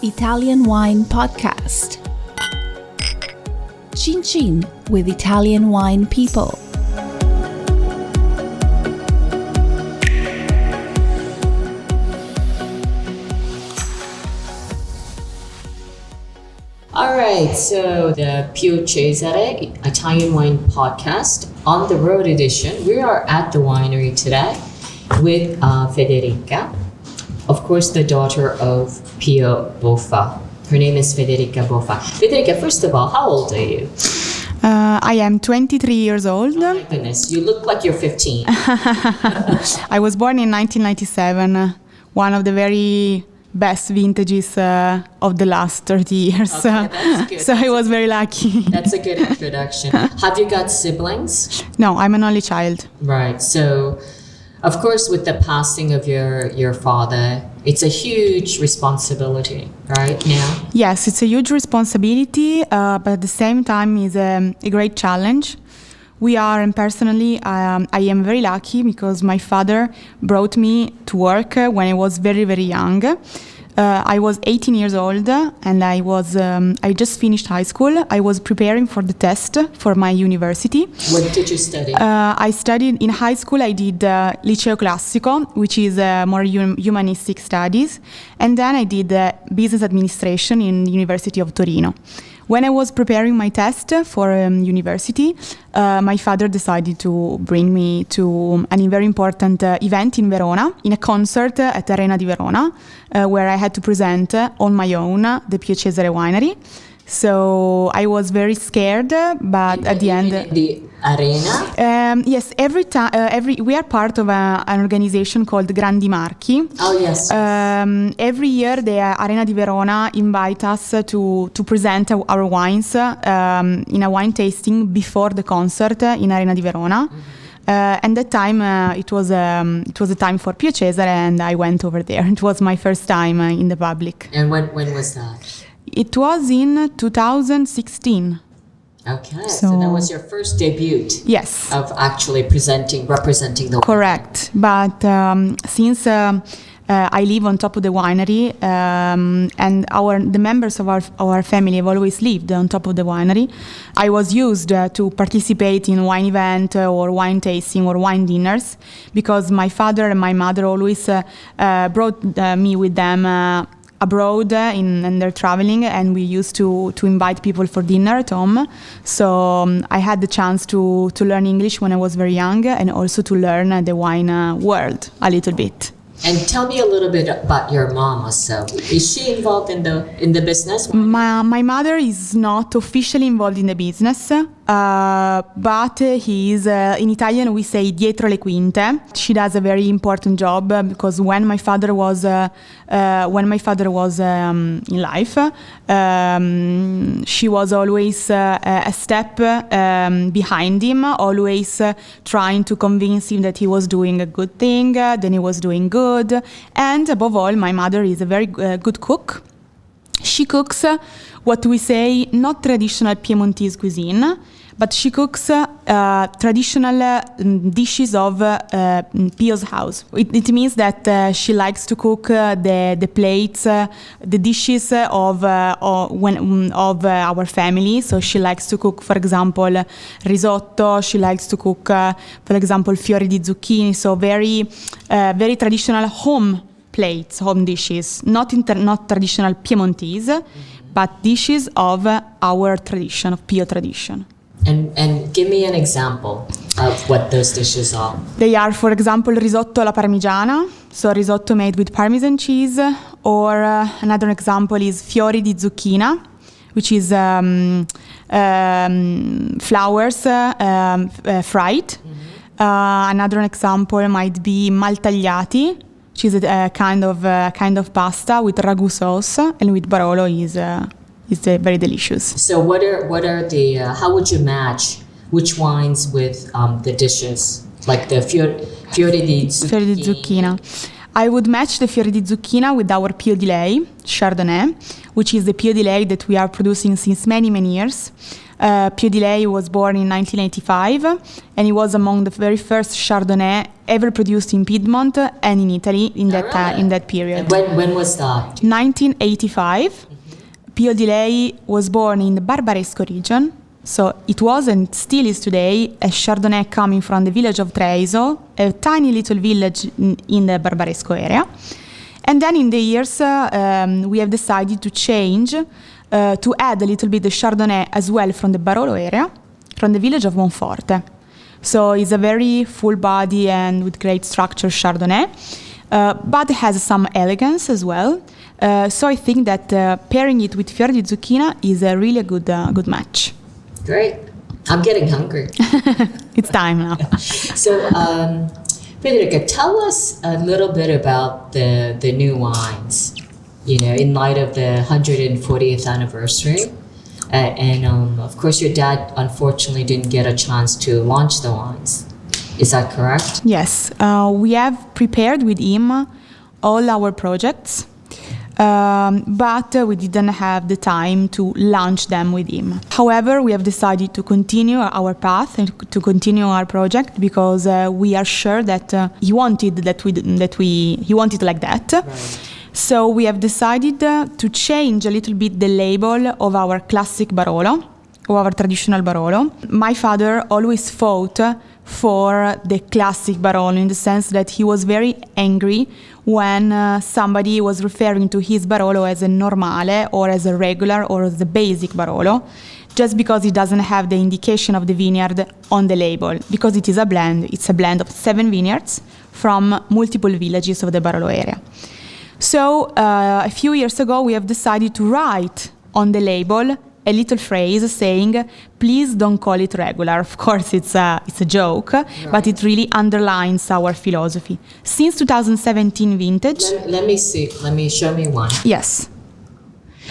Italian Wine Podcast. Chin Chin with Italian wine people. All right, so the Pio Cesare Italian Wine Podcast on the road edition. We are at the winery today with Federica, of course, the daughter of Pio Boffa. Her name is Federica Boffa. Federica, first of all, how old are you? I am 23 years old. Oh my goodness, you look like you're 15. I was born in 1997, one of the very best vintages of the last 30 years. Okay, that's good. So I was very lucky. That's a good introduction. Have you got siblings? No, I'm an only child. Right, so of course with the passing of your father, it's a huge responsibility, right, now? Yes, it's a huge responsibility, but at the same time is a great challenge. We are, and personally, I am very lucky because my father brought me to work when I was very, very young. I was 18 years old and I just finished high school. I was preparing for the test for my university. What did you study? I studied in high school. I did Liceo Classico, which is more humanistic studies. And then I did business administration in the University of Torino. When I was preparing my test for university, my father decided to bring me to a very important event in Verona, in a concert at Arena di Verona, where I had to present on my own the Pio Cesare winery. So I was very scared, but at the end, the arena. Yes, we are part of an organization called Grandi Marchi. Oh yes. Every year, the Arena di Verona invite us to present our wines in a wine tasting before the concert in Arena di Verona. And that time it was a time for Pio Cesare, and I went over there. It was my first time in the public. And when was that? It was in 2016. Okay, so that was your first debut. Yes. Of actually representing the. Correct, but since I live on top of the winery, and the members of our family have always lived on top of the winery, I was used to participate in wine event or wine tasting or wine dinners because my father and my mother always brought me with them abroad and they're traveling, and we used to invite people for dinner at home. So I had the chance to learn English when I was very young, and also to learn the wine world a little bit. And tell me a little bit about your mom also. Is she involved in the business? My mother is not officially involved in the business, but he is, in Italian we say dietro le quinte. She does a very important job because when my father was in life, she was always a step behind him, always trying to convince him that he was doing a good thing, then he was doing good. And above all, my mother is a very good cook. She cooks what we say not traditional Piemontese cuisine, but she cooks traditional dishes of Pio's house. It means that she likes to cook the plates, the dishes of our family. So she likes to cook, for example, risotto. She likes to cook, for example, fiori di zucchini. So very traditional home plates, home dishes, not traditional Piemontese, but dishes of our tradition, of Pio tradition. And give me an example of what those dishes are. They are, for example, risotto alla parmigiana, so risotto made with Parmesan cheese, or another example is fiori di zucchina, which is flowers fried. Mm-hmm. Another example might be maltagliati, which is a kind of pasta with ragu sauce, and with Barolo is very delicious. So what are the how would you match which wines with the dishes, like the fiori di zucchina? I would match the fiori di zucchina with our Pio di Lei Chardonnay, which is the Pio di Lei that we are producing since many years. Pio di Lei was born in 1985, and he was among the very first Chardonnay ever produced in Piedmont and in Italy in that period. And when was that? 1985. Pio di Lei was born in the Barbaresco region, so it was and still is today a Chardonnay coming from the village of Treviso, a tiny little village in the Barbaresco area. And then in the years we have decided to change, to add a little bit the Chardonnay as well from the Barolo area, from the village of Monforte. So it's a very full body and with great structure Chardonnay, but it has some elegance as well. So I think that pairing it with Fior di Zucchina is a really good match. Great. I'm getting hungry. It's time now. So, Federica, tell us a little bit about the new wines, in light of the 140th anniversary. And of course, your dad unfortunately didn't get a chance to launch the wines. Is that correct? Yes. We have prepared with him all our projects. But we didn't have the time to launch them with him. However, we have decided to continue our path and to continue our project because we are sure that he wanted he wanted like that. Right. So we have decided to change a little bit the label of our classic Barolo, of our traditional Barolo. My father always fought for the classic Barolo in the sense that he was very angry when somebody was referring to his Barolo as a normale or as a regular or as a basic Barolo, just because it doesn't have the indication of the vineyard on the label, because it is a blend. It's a blend of 7 vineyards from multiple villages of the Barolo area. So a few years ago we have decided to write on the label a little phrase saying, please don't call it regular. Of course, it's a joke, right, but it really underlines our philosophy. Since 2017 vintage... Let me see. Show me one. Yes.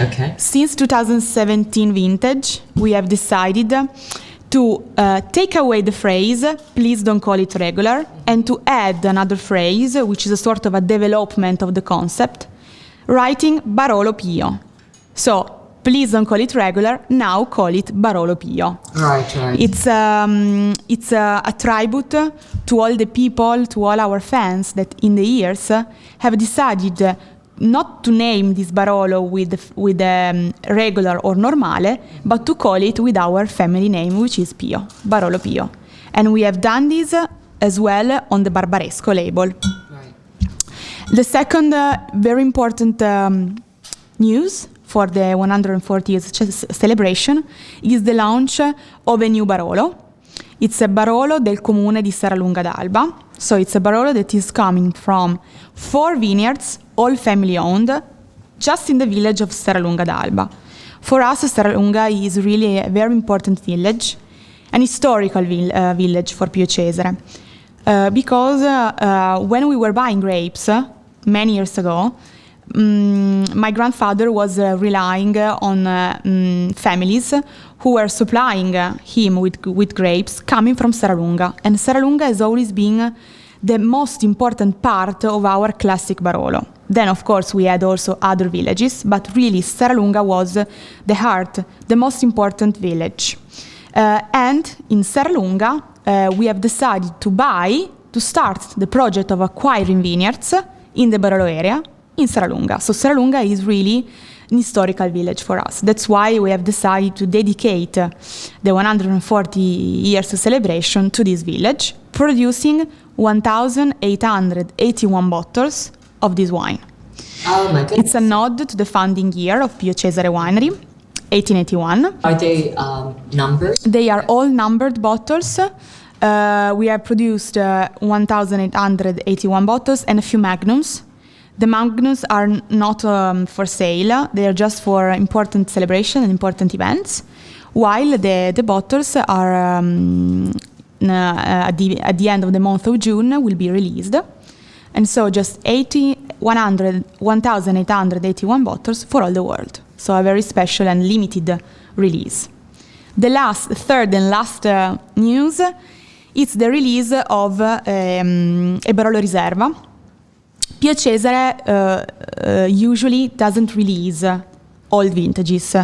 Okay. Since 2017 vintage, we have decided to take away the phrase, please don't call it regular, and to add another phrase, which is a sort of a development of the concept, writing Barolo Pio. So, please don't call it regular, now call it Barolo Pio. Right. It's a tribute to all the people, to all our fans that in the years have decided not to name this Barolo with regular or normale, but to call it with our family name, which is Pio, Barolo Pio. And we have done this as well on the Barbaresco label. Right. The second very important news for the 140th celebration is the launch of a new Barolo. It's a Barolo del Comune di Serralunga d'Alba. So it's a Barolo that is coming from 4 vineyards, all family owned, just in the village of Serralunga d'Alba. For us, Serralunga is really a very important village, an historical village for Pio Cesare. Because when we were buying grapes many years ago, my grandfather was relying on families who were supplying him with grapes coming from Serralunga. And Serralunga has always been the most important part of our classic Barolo. Then, of course, we had also other villages, but really Serralunga was the heart, the most important village. And in Serralunga, we have decided to start the project of acquiring vineyards in the Barolo area in Serralunga. So Serralunga is really an historical village for us. That's why we have decided to dedicate the 140 years celebration to this village, producing 1,881 bottles of this wine. Oh my goodness. It's a nod to the founding year of Pio Cesare Winery, 1881. Are they numbered? They are all numbered bottles. We have produced 1,881 bottles and a few magnums. The magnums are not for sale, they are just for important celebration and important events, while the bottles are at the end of the month of June will be released. And so just 1,881 bottles for all the world. So a very special and limited release. The third and last news, it's the release of a Barolo Riserva. Pio Cesare usually doesn't release old vintages.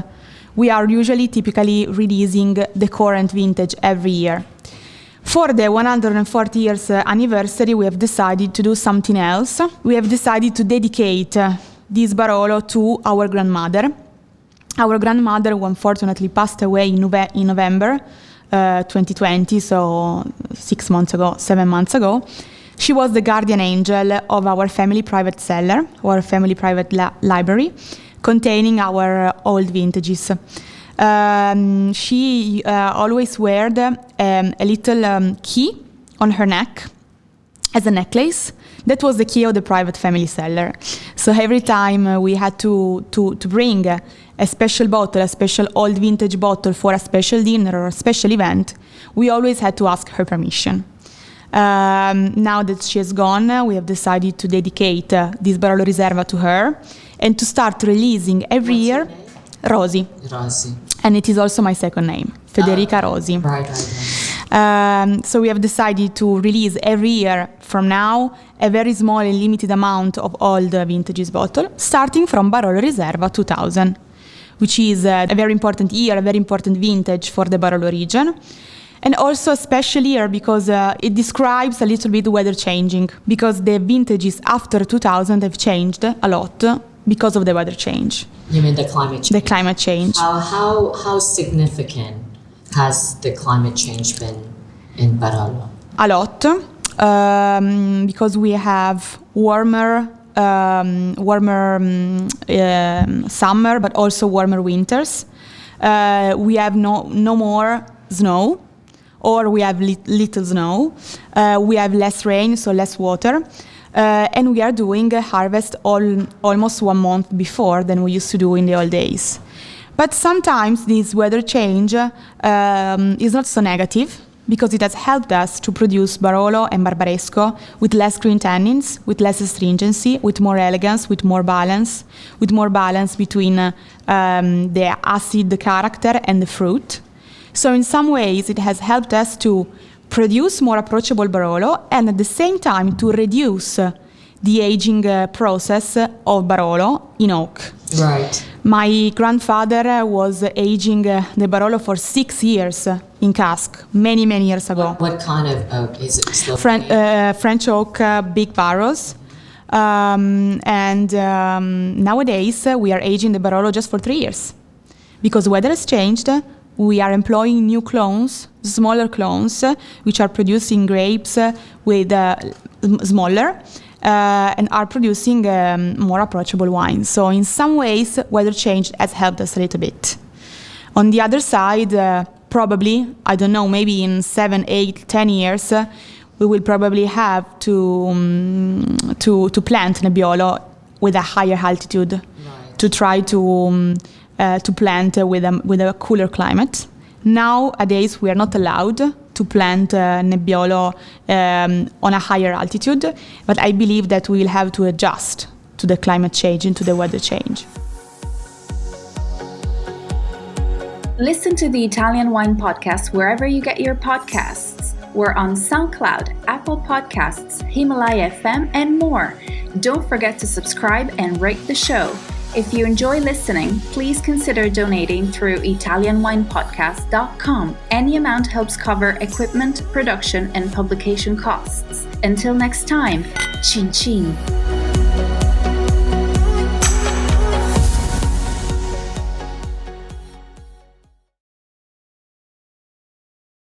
we are typically releasing the current vintage every year. For the 140 years anniversary, we have decided to do something else. We have decided to dedicate this Barolo to our grandmother. Our grandmother, who unfortunately passed away in November 2020, so 7 months ago. She was the guardian angel of our family private cellar, our family private library, containing our old vintages. She always wore a little key on her neck as a necklace. That was the key of the private family cellar. So every time we had to bring a special bottle, a special old vintage bottle for a special dinner or a special event, we always had to ask her permission. Now that she is gone, we have decided to dedicate this Barolo Riserva to her and to start releasing every year. Rosie. And it is also my second name, Federica Rosie. Right. So we have decided to release every year from now a very small and limited amount of old vintages bottle, starting from Barolo Riserva 2000, which is a very important year, a very important vintage for the Barolo region. And also a special year because it describes a little bit weather changing, because the vintages after 2000 have changed a lot because of the weather change. You mean the climate change? The climate change. How significant has the climate change been in Barolo? A lot, because we have warmer summer, but also warmer winters. We have no more snow, or we have little snow. We have less rain, so less water. And we are doing a harvest almost 1 month before than we used to do in the old days. But sometimes this weather change is not so negative, because it has helped us to produce Barolo and Barbaresco with less green tannins, with less astringency, with more elegance, with more balance between the acid character and the fruit. So in some ways it has helped us to produce more approachable Barolo and at the same time to reduce the aging process of Barolo in oak. Right. My grandfather was aging the Barolo for 6 years in cask, many years ago. What kind of oak is it? French oak, big barrels. Nowadays we are aging the Barolo just for 3 years. Because weather has changed, we are employing new clones, smaller clones, which are producing grapes with smaller, and are producing more approachable wines. So in some ways, weather change has helped us a little bit. On the other side, probably, I don't know, maybe in 7, 8, 10 years, we will probably have to plant Nebbiolo with a higher altitude, right, to try to plant with a cooler climate. Nowadays, we are not allowed to plant Nebbiolo on a higher altitude, but I believe that we will have to adjust to the climate change and to the weather change. Listen to the Italian Wine Podcast wherever you get your podcasts. We're on SoundCloud, Apple Podcasts, Himalaya FM, and more. Don't forget to subscribe and rate the show. If you enjoy listening, please consider donating through ItalianWinePodcast.com. Any amount helps cover equipment, production, and publication costs. Until next time, cin cin.